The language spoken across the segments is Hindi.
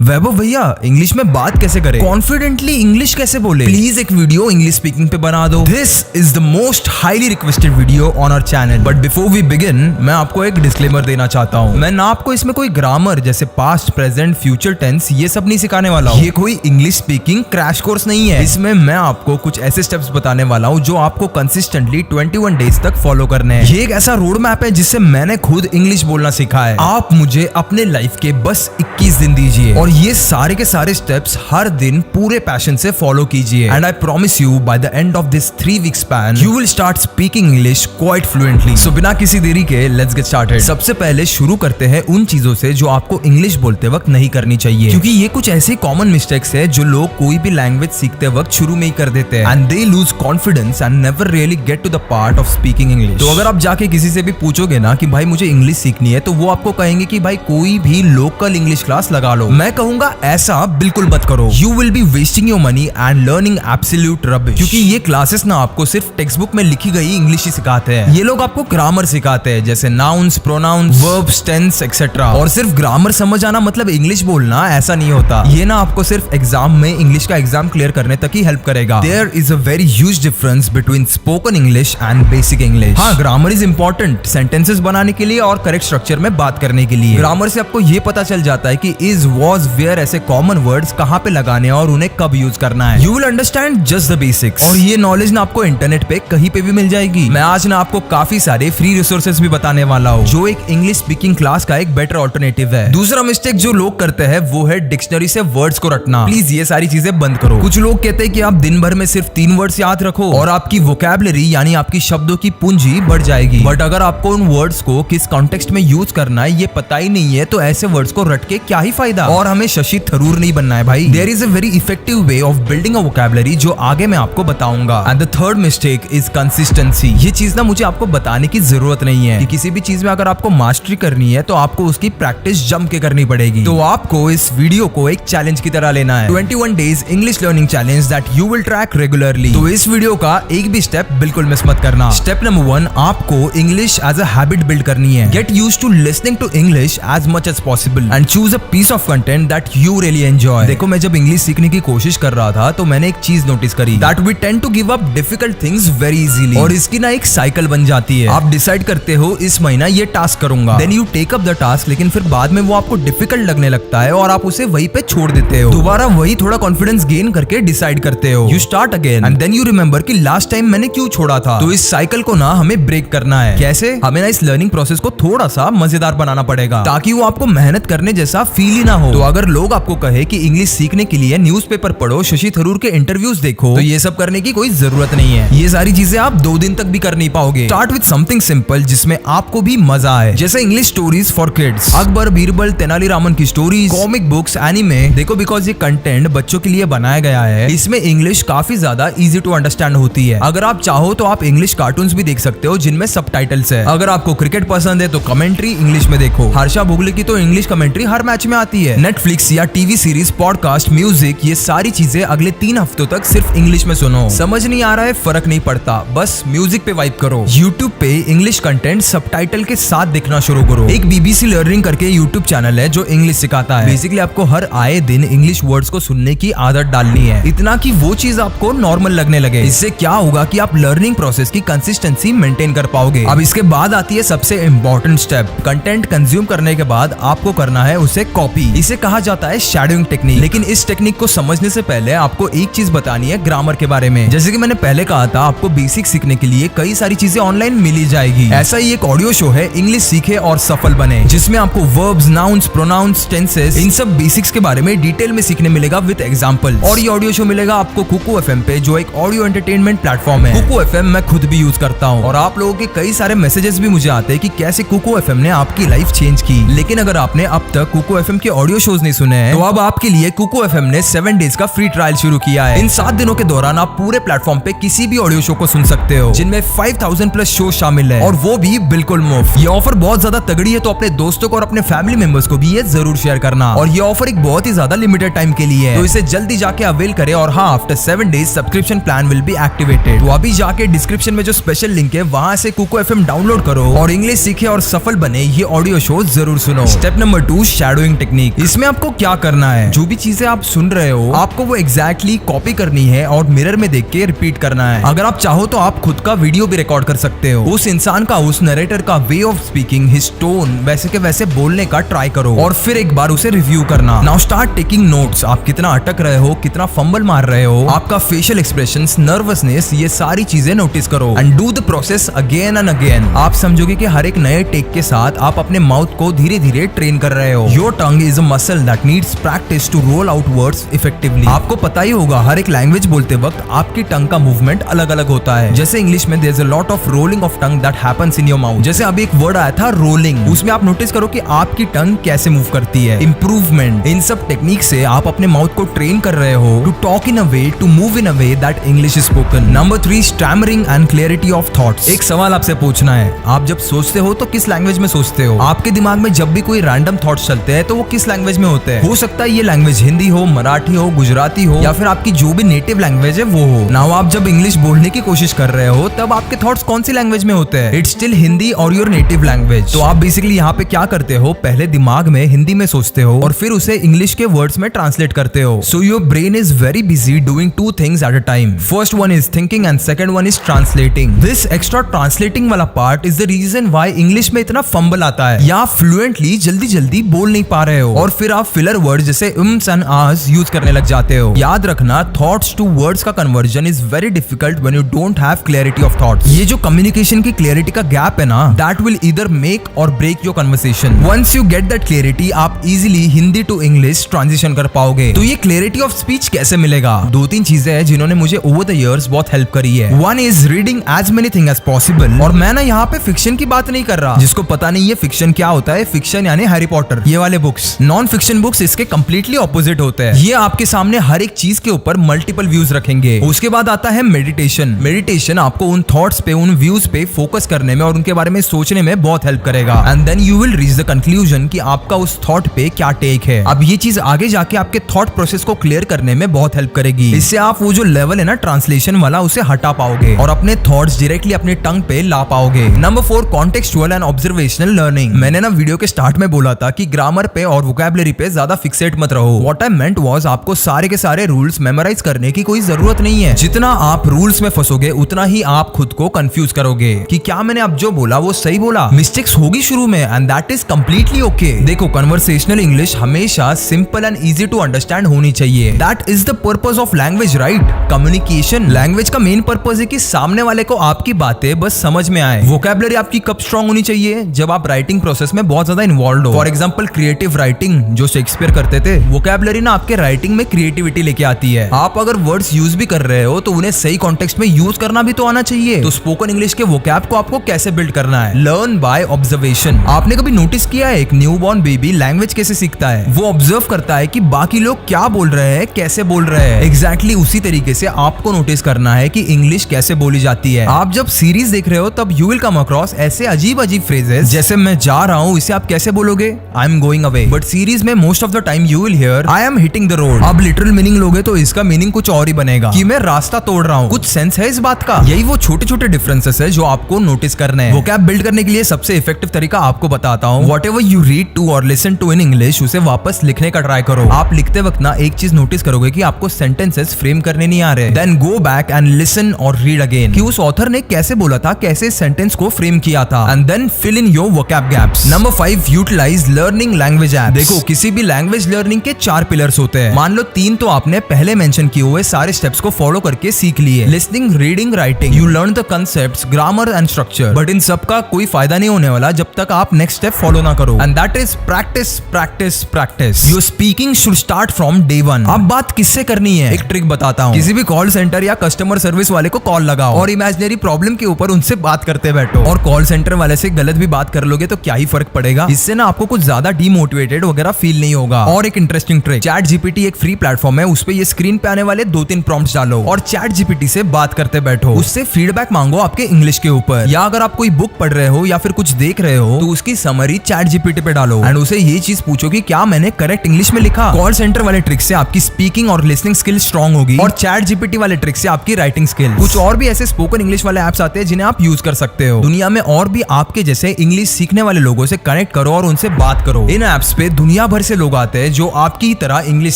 वैभव भैया, इंग्लिश में बात कैसे करें, कॉन्फिडेंटली इंग्लिश कैसे बोले, प्लीज एक वीडियो इंग्लिश स्पीकिंग पे बना दो। This is the most highly requested video on our channel. But before we begin, मैं आपको एक डिस्क्लेमर देना चाहता हूँ। मैं ना आपको इसमें कोई ग्रामर जैसे पास्ट, प्रेजेंट, फ्यूचर टेंस ये सब नहीं सिखाने वाला हूँ। ये कोई इंग्लिश स्पीकिंग क्रैश कोर्स नहीं है। इसमें मैं आपको कुछ ऐसे स्टेप्स बताने वाला हूँ जो आपको कंसिस्टेंटली 21 डेज तक फॉलो करने हैं। ये एक ऐसा रोड मैप है जिससे मैंने खुद इंग्लिश बोलना सीखा है। आप मुझे अपने लाइफ के बस 21 दिन दीजिए और ये सारे के सारे स्टेप्स हर दिन पूरे पैशन से फॉलो कीजिए। And I promise you by the end of this 3 week span you will start speaking English quite fluently. So बिना किसी देरी के लेट्स गेट स्टार्टेड। सबसे पहले शुरू करते हैं उन चीजों से जो आपको इंग्लिश बोलते वक्त नहीं करनी चाहिए, क्योंकि ये कुछ ऐसी कॉमन मिस्टेक्स है जो लोग कोई भी लैंग्वेज सीखते वक्त शुरू में ही कर देते हैं and they lose confidence and never really get to the part of speaking English. तो अगर आप जाके किसी से भी पूछोगे ना कि भाई मुझे इंग्लिश सीखनी है, तो वो आपको कहेंगे कि भाई कोई भी लोकल इंग्लिश क्लास लगा लो। मैं कहूंगा ऐसा बिल्कुल मत करो। You will be wasting your money and learning absolute rubbish, क्योंकि ये क्लासेस ना आपको सिर्फ टेक्स्ट बुक में लिखी गई इंग्लिश ही सिखाते हैं। ये लोग आपको ग्रामर सिखाते हैं, जैसे nouns, pronouns, verbs, tense etcetera. और सिर्फ ग्रामर समझ आना मतलब इंग्लिश बोलना ऐसा नहीं होता। ये ना आपको सिर्फ एग्जाम में इंग्लिश का एग्जाम क्लियर करने तक ही हेल्प करेगा। There is a very huge difference between spoken English and basic English. हाँ, ग्रामर इज इंपॉर्टेंट सेंटेंसेस बनाने के लिए और करेक्ट स्ट्रक्चर में बात करने के लिए। ग्रामर से आपको ये पता चल जाता है कि इज, वॉज, वेयर ऐसे कॉमन वर्ड्स कहाँ पे लगाने और उन्हें कब यूज करना है। You will understand just the basics. और ये नॉलेज ना आपको इंटरनेट पे कहीं पे भी मिल जाएगी। मैं आज ना आपको काफी सारे फ्री रिसोर्सेज भी बताने वाला हूँ जो एक इंग्लिश स्पीकिंग क्लास का एक बेटर ऑल्टरनेटिव है। दूसरा मिस्टेक जो लोग करते हैं वो है डिक्शनरी से वर्ड्स को रटना। प्लीज ये सारी चीजें बंद करो। कुछ लोग कहते हैं कि आप दिन भर में सिर्फ 3 वर्ड्स याद रखो और आपकी वोकैबुलरी यानी आपकी शब्दों की पूंजी बढ़ जाएगी। बट अगर आपको उन वर्ड्स को किस कॉन्टेक्स्ट में यूज करना है ये पता ही नहीं है, तो ऐसे वर्ड्स को रट के क्या ही फायदा। और हमें शशि थरूर नहीं बनना है भाई। There is a very effective way of building a vocabulary जो आगे मैं आपको बताऊंगा। And the third mistake is consistency. ये चीज ना मुझे आपको बताने की जरूरत नहीं है कि किसी भी चीज में अगर आपको मास्टरी करनी है तो आपको उसकी प्रैक्टिस जम के करनी पड़ेगी। तो आपको इस वीडियो को एक चैलेंज की तरह लेना है, 21 days English learning challenge that you will track regularly. तो इस वीडियो का एक भी स्टेप बिल्कुल मिस मत करना। स्टेप नंबर 1, आपको English as a habit build करनी है। Get used to listening to English as much as possible and choose a piece of content that you really enjoy. देखो, मैं जब इंग्लिश सीखने की कोशिश कर रहा था तो मैंने एक चीज नोटिस करी, that we tend to give up difficult things very easily. और इसकी ना एक साइकिल बन जाती है। आप डिसाइड करते हो इस महीना ये टास्क करूंगा, then you take up the task, लेकिन फिर बाद में वो आपको डिफिकल्ट लगने लगता है और आप उसे वहीं पे छोड़ देते हो। दोबारा वही थोड़ा कॉन्फिडेंस गेन करके डिसाइड करते हो, you start again and then you remember कि लास्ट टाइम मैंने क्यों छोड़ा था। तो इस साइकिल को ना हमें ब्रेक करना है। कैसे? हमें ना इस लर्निंग प्रोसेस को थोड़ा सा मजेदार बनाना पड़ेगा ताकि वो आपको मेहनत करने जैसा फील ही ना हो। तो अगर लोग आपको कहे कि इंग्लिश सीखने के लिए न्यूज़पेपर पढ़ो, शशि थरूर के इंटरव्यूज देखो, तो ये सब करने की कोई जरूरत नहीं है। ये सारी चीजें आप 2 दिन तक भी कर नहीं पाओगे। स्टार्ट विद समथिंग सिंपल जिसमें आपको भी मजा आए, जैसे English stories for kids, Akbar, Birbal, Tenali Raman की स्टोरीज, कॉमिक बुक्स, एनिमे। देखो, बिकॉज ये कंटेंट बच्चों के लिए बनाया गया है, इसमें इंग्लिश काफी ज्यादा इजी टू अंडरस्टैंड होती है। अगर आप चाहो तो आप इंग्लिश कार्टून्स भी देख सकते हो जिनमें सबटाइटल्स है। अगर आपको क्रिकेट पसंद है तो कमेंट्री इंग्लिश में देखो। हर्षा भोगले की तो इंग्लिश कमेंट्री हर मैच में आती है। नेटफ्लिक्स या टीवी सीरीज, पॉडकास्ट, म्यूजिक, ये सारी चीजें अगले 3 हफ्तों तक सिर्फ इंग्लिश में सुनो। समझ नहीं आ रहा है, फर्क नहीं पड़ता, बस म्यूजिक पे वाइब करो। यूट्यूब पे इंग्लिश कंटेंट सबटाइटल के साथ देखना शुरू करो। एक BBC लर्निंग करके यूट्यूब चैनल है जो इंग्लिश सिखाता है। बेसिकली आपको हर आए दिन इंग्लिश वर्ड्स को सुनने की आदत डालनी है, इतना कि वो चीज आपको नॉर्मल लगने लगे। इससे क्या होगा कि आप लर्निंग प्रोसेस की कंसिस्टेंसी मेंटेन कर पाओगे। अब इसके बाद आती है सबसे इंपॉर्टेंट स्टेप। कंटेंट कंज्यूम करने के बाद आपको करना है उसे कॉपी। इसे कहा जाता है शैडोइंग टेक्निक। लेकिन इस टेक्निक को समझने से पहले आपको एक चीज बतानी है ग्रामर के बारे में। जैसे कि मैंने पहले कहा था, आपको बेसिक सीखने के लिए कई सारी चीजें ऑनलाइन मिली जाएगी। ऐसा ही एक ऑडियो शो है, इंग्लिश सीखे और सफल बने, जिसमें आपको वर्ब्स, नाउन्स, प्रोनाउंस, टेंसेस, इन सब बेसिक्स के बारे में डिटेल में सीखने मिलेगा विद एग्जांपल। और ये ऑडियो शो मिलेगा आपको कुकू FM पे, जो एक ऑडियो एंटरटेनमेंट प्लेटफॉर्म है। कुकू FM मैं खुद भी यूज करता हूँ और आप लोगों के कई सारे मैसेजेस भी मुझे आते हैं कि कैसे कुकू FM ने आपकी लाइफ चेंज की। लेकिन अगर आपने अब तक कुकू FM के ऑडियो शोज नहीं सुने हैं, तो अब आपके लिए कुकू FM ने 7 डेज का फ्री ट्रायल शुरू किया है। इन 7 दिनों के दौरान आप पूरे प्लेटफॉर्म पे किसी भी ऑडियो शो को सुन सकते हो, जिनमें 5000 प्लस शो शामिल है, और वो भी बिल्कुल मुफ्त। ये ऑफर बहुत ज्यादा तगड़ी है, तो अपने दोस्तों को और अपने फैमिली मेंबर्स को भी ये जरूर शेयर करना। और ये ऑफर एक बहुत ही ज्यादा लिमिटेड टाइम के लिए है, तो इसे जल्दी जाके अवेल करें। और हाँ, after 7 days subscription plan will be activated. तो अभी जाके डिस्क्रिप्शन में जो स्पेशल लिंक है वहां से कुकू FM डाउनलोड करो और इंग्लिश सीखे और सफल बने ये ऑडियो शो जरूर सुनो। Step number 2, shadowing technique. इसमें इसमें आपको क्या करना है, जो भी चीजें आप सुन रहे हो आपको वो एग्जैक्टली कॉपी करनी है और मिरर में देख के रिपीट करना है। अगर आप चाहो तो आप खुद का वीडियो भी रिकॉर्ड कर सकते हो। उस इंसान का, उस नरेटर का way of speaking, his tone, वैसे के वैसे बोलने का ट्राई करो और फिर एक बार उसे रिव्यू करना। Now start taking notes. आप कितना अटक रहे हो, कितना फंबल मार रहे हो, आपका फेशियल एक्सप्रेशंस, नर्वसनेस, ये सारी चीजें नोटिस करो and do the process again and again. आप समझोगे कि हर एक नए टेक के साथ आप अपने माउथ को धीरे धीरे ट्रेन कर रहे हो। Your tongue is a muscle that needs practice to roll out words effectively. आपको पता ही होगा हर एक लैंग्वेज बोलते वक्त आपकी टंग का मूवमेंट अलग अलग होता है। जैसे इंग्लिश में there is a lot of rolling of tongue that happens in your mouth. जैसे अभी एक वर्ड आया था रोलिंग, उसमें आप नोटिस करो कि आपकी टंग कैसे मूव करती है। इंप्रूवमेंट, इन सब टेक्निक से आप अपने माउथ को ट्रेन कर रहे हो to talk in a way, to move in a way that English is spoken. Number 3, stammering and clarity of thoughts. एक सवाल आपसे पूछना है, आप जब सोचते हो तो किस लैंग्वेज में सोचते हो? आपके दिमाग में जब भी कोई रैंडम थॉट्स चलते हैं तो वो किस लैंग्वेज में होते हैं? हो सकता है ये लैंग्वेज हिंदी हो, मराठी हो, गुजराती हो या फिर आपकी जो भी नेटिव लैंग्वेज है वो हो। नाउ आप जब इंग्लिश बोलने की कोशिश कर रहे हो तब आपके थॉट्स कौन सी लैंग्वेज में होते हैं? इट्स स्टिल हिंदी और योर नेटिव लैंग्वेज। तो आप बेसिकली यहाँ पे क्या करते हो, पहले दिमाग में हिंदी में सोचते हो और फिर उसे इंग्लिश के वर्ड्स में ट्रांसलेट करते हो। So your brain is very busy doing two things at a time. First one is thinking and second one is translating. This extra translating वाला part is the reason why English में इतना फंबल आता है या फ्लुएंटली जल्दी जल्दी बोल नहीं पा रहे हो और फिर आप फिलर वर्ड जैसे ums एंड ahs यूज करने लग जाते हो। याद रखना, थॉट्स टू वर्ड्स का conversion is very difficult when you don't have clarity of thoughts. ये जो कम्युनिकेशन की क्लैरिटी का गैप है ना, that will either make or break your conversation. Once you get that clarity, आप easily Hindi to English transition कर पाओगे। तो ये क्लैरिटी ऑफ स्पीच कैसे मिलेगा? 2-3 चीजें हैं जिन्होंने मुझे ओवर द इयर्स बहुत हेल्प करी है। One is reading as many thing as possible. और मैं ना यहाँ पे फिक्शन की बात नहीं कर रहा। जिसको पता नहीं है फिक्शन क्या होता है, फिक्शन यानी हैरी पॉटर ये वाले बुक्स। नॉन फिक्शन बुक्स इसके कंप्लीटली ऑपोजिट होते हैं। ये आपके सामने हर एक चीज के ऊपर मल्टीपल व्यूज रखेंगे। उसके बाद आता है मेडिटेशन। मेडिटेशन आपको उन थॉट्स पे, उन व्यूज पे फोकस करने में और उनके बारे में सोचने में बहुत हेल्प करेगा। And then you will reach the conclusion कि आपका उस थॉट पे क्या टेक है। अब ये चीज आगे जाके आपके थॉट प्रोसेस को क्लियर करने में बहुत हेल्प करेगी। इससे आप वो जो लेवल है ना ट्रांसलेशन वाला, उसे हटा पाओगे और अपने थॉट्स डायरेक्टली अपने टंग पे ला पाओगे। Number 4, contextual and observational learning. मैंने ना वीडियो के स्टार्ट में बोला था कि ग्रामर पे और वोकैबुलरी पे ज्यादा फिक्सेट मत रहो। व्हाट आई मेंट वाज आपको सारे के सारे रूल्स मेमोराइज करने की कोई जरूरत नहीं है। जितना आप रूल्स में फंसोगे उतना ही आप खुद को कंफ्यूज करोगे कि क्या मैंने अब जो बोला वो सही बोला। मिस्टेक्स होगी शुरू में and that is completely okay. देखो, कन्वर्सेशनल इंग्लिश हमेशा simple and easy to understand होनी चाहिए। That is the purpose of language, right? Communication. Language का मेन पर्पस है कि सामने वाले को आपकी बातें बस समझ में आए। वोकैबुलरी आपकी कब स्ट्रांग होनी चाहिए? जब आप राइटिंग प्रोसेस में बहुत ज्यादा इन्वॉल्व हो। फॉर एग्जांपल क्रिएटिव राइटिंग जो शेक्सपियर करते थे। वोकैबुलरी ना आपके राइटिंग में क्रिएटिविटी लेके आती है। आप अगर वर्ड्स यूज भी कर रहे हो तो उन्हें सही कॉन्टेक्स्ट में यूज करना भी तो आना चाहिए। तो स्पोकन इंग्लिश के वोकैब को आपको कैसे बिल्ड करना है? Learn by observation. आपने कभी नोटिस किया है एक न्यूबॉर्न बेबी लैंग्वेज कैसे सीखता है? वो ऑब्जर्व करता है कि बाकी लोग क्या बोल रहे हैं, कैसे बोल रहे हैं। एग्जैक्टली उसी तरीके से आपको नोटिस करना है कि इंग्लिश कैसे बोली जाती है। आप जब सीरीज देख रहे हो तब यू विल कम अक्रॉस ऐसे अजीब अजीब फ्रेजेस, जैसे मैं जा रहा हूँ, इसे आप कैसे बोलोगे? I am going away. But series में most of the time you will hear I am hitting the road. अब लिटरल मीनिंग लोगे तो इसका मीनिंग कुछ और ही बनेगा कि मैं रास्ता तोड़ रहा हूँ। कुछ सेंस है इस बात का? यही वो छोटे छोटे डिफरेंसेस है जो आपको नोटिस करने हैं। वोकैब बिल्ड करने के लिए सबसे इफेक्टिव तरीका आपको बताता हूँ। व्हाटएवर यू रीड टू और लिसन टू इन इंग्लिश, उसे वापस लिखने का ट्राई करो। आप लिखते वक्त ना एक चीज नोटिस करोगे कि आपको सेंटेंसेस फ्रेम करने नहीं आ रहे। Then go back and listen और रीड अगेन कि उस ऑथर ने कैसे बोला था, कैसे सेंटेंस को फ्रेम किया था। And then fill in your vocab gaps. Number 5, utilise learning language apps. देखो, किसी भी लैंग्वेज लर्निंग के 4 पिलर्स होते हैं। मान लो 3 तो आपने पहले मेंशन किए हुए सारे स्टेप्स को फॉलो करके सीख लिए। Listening, reading, writing. You learn the concepts, grammar and structure. But in सब का कोई फायदा नहीं होने वाला जब तक आप नेक्स्ट स्टेप फॉलो ना करो। And that is practice, practice, practice. Your speaking should start from day 1। अब बात किससे करनी है? एक ट्रिक बताता हूँ। किसी भी कॉल सेंटर या कस्टमर सर्विस वाले को कॉल लगाओ और इमेजिनरी प्रॉब्लम के ऊपर उनसे बात करते बैठो। और कॉल सेंटर वाले से गलत भी बात कर लोगे तो क्या ही फर्क पड़ेगा? इससे ना आपको कुछ ज्यादा डीमोटिवेटेड वगैरह फील नहीं होगा। और एक इंटरेस्टिंग ट्रिक, चैट जीपीटी एक फ्री प्लेटफॉर्म है, उस पे ये स्क्रीन पे आने वाले 2-3 प्रॉम्प्ट्स डालो और चैट जीपीटी से बात करते बैठो। उससे फीडबैक मांगो आपके इंग्लिश के ऊपर। या अगर आप कोई बुक पढ़ रहे हो या फिर कुछ देख रहे हो तो उसकी समरी चैट जीपीटी पे डालो एंड उसे ये चीज पूछो कि क्या मैंने करेक्ट इंग्लिश में लिखा। कॉल सेंटर वाले ट्रिक से आपकी स्पीकिंग और लिसनिंग स्किल स्ट्रांग होगी और चैट जीपीटी वाले ट्रिक से आपकी राइटिंग स्किल। कुछ और भी ऐसे स्पोकन इंग्लिश वाले ऐप्स आते हैं जिन्हें आप यूज कर सकते हो। दुनिया में और भी आपके जैसे इंग्लिश सीखने वाले लोगों से कनेक्ट करो और उनसे बात करो। इन ऐप्स पे दुनिया भर से लोग आते हैं जो आपकी तरह इंग्लिश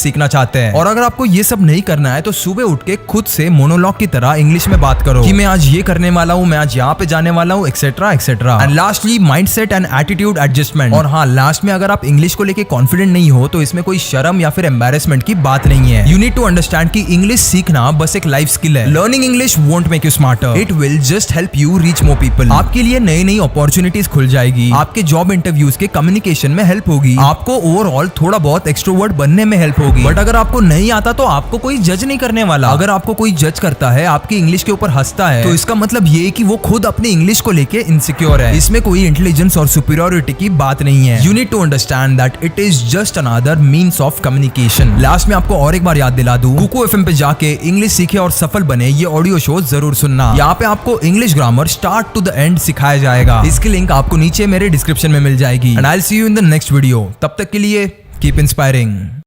सीखना चाहते हैं। और अगर आपको ये सब नहीं करना है तो सुबह उठ के खुद से मोनोलॉग की तरह इंग्लिश में बात करो कि मैं आज ये करने वाला हूँ, मैं आज यहाँ पे जाने वाला हूँ, etcetera etcetera. And lastly mindset and attitude adjustment. और हाँ, लास्ट में अगर आप इंग्लिश को लेके कॉन्फिडेंट नहीं हो तो इसमें कोई शर्म या फिर एम्बैरेसमेंट की बात नहीं है। यू नीड टू अंडरस्टैंड कि इंग्लिश सीखना बस एक लाइफ स्किल है। Learning English won't make you smarter, it will just help you reach more people. आपके लिए नई नई अपॉर्चुनिटीज खुल जाएगी, आपके जॉब इंटरव्यूज के कम्युनिकेशन में हेल्प होगी, आपको ओवरऑल थोड़ा बहुत एक्सट्रोवर्ट बनने में हेल्प होगी। बट अगर आपको नहीं आता तो आपको कोई जज नहीं करने वाला। अगर आपको कोई जज करता है, आपकी इंग्लिश के ऊपर हंसता है, तो इसका मतलब ये कि वो खुद अपनी इंग्लिश को लेके इनसिक्योर है। इसमें कोई इंटेलिजेंस और सुपीरियरिटी की बात नहीं है। You need to understand that it is just another means of communication. Last में आपको और एक बार याद दिला दूं, कुकू एफएम पे जाके इंग्लिश सीखे और सफल बने ये ऑडियो शो जरूर सुनना। यहाँ पे आपको English grammar start to the end सिखाया जाएगा। इसकी लिंक आपको नीचे मेरे डिस्क्रिप्शन में मिल जाएगी। And I will see you in the next video. तब तक के लिए कीप इंस्पायरिंग।